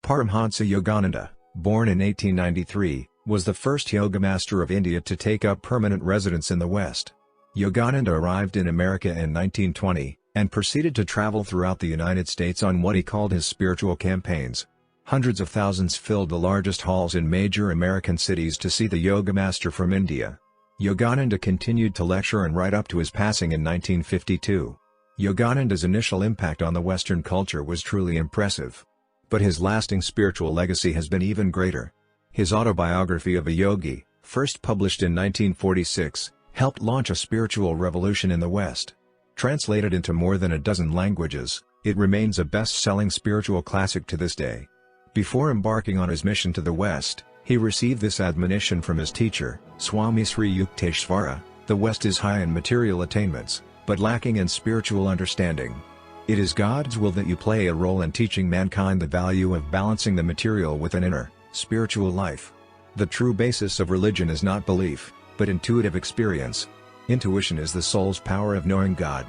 Paramhansa Yogananda, born in 1893, was the first yoga master of India to take up permanent residence in the West. Yogananda arrived in America in 1920, and proceeded to travel throughout the United States on what he called his spiritual campaigns. Hundreds of thousands filled the largest halls in major American cities to see the yoga master from India. Yogananda continued to lecture and write up to his passing in 1952. Yogananda's initial impact on the Western culture was truly impressive. But his lasting spiritual legacy has been even greater. His autobiography of a yogi, first published in 1946, helped launch a spiritual revolution in the West. Translated into more than a dozen languages, it remains a best-selling spiritual classic to this day. Before embarking on his mission to the West, he received this admonition from his teacher, Swami Sri Yukteswara: "The West is high in material attainments, but lacking in spiritual understanding. It is God's will that you play a role in teaching mankind the value of balancing the material with an inner, spiritual life. The true basis of religion is not belief, but intuitive experience. Intuition is the soul's power of knowing God.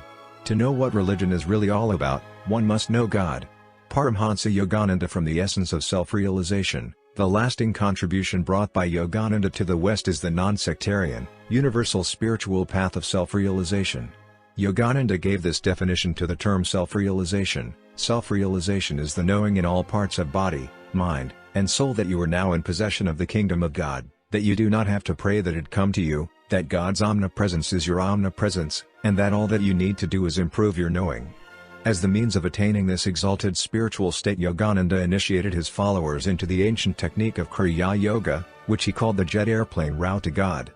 To know what religion is really all about, one must know God." Paramhansa Yogananda. From the essence of self-realization, the lasting contribution brought by Yogananda to the West is the non-sectarian, universal spiritual path of self-realization. Yogananda gave this definition to the term self-realization. Self-realization is the knowing in all parts of body, mind, and soul that you are now in possession of the kingdom of God, that you do not have to pray that it come to you, that God's omnipresence is your omnipresence, and that all that you need to do is improve your knowing. As the means of attaining this exalted spiritual state, Yogananda initiated his followers into the ancient technique of Kriya Yoga, which he called the jet airplane route to God.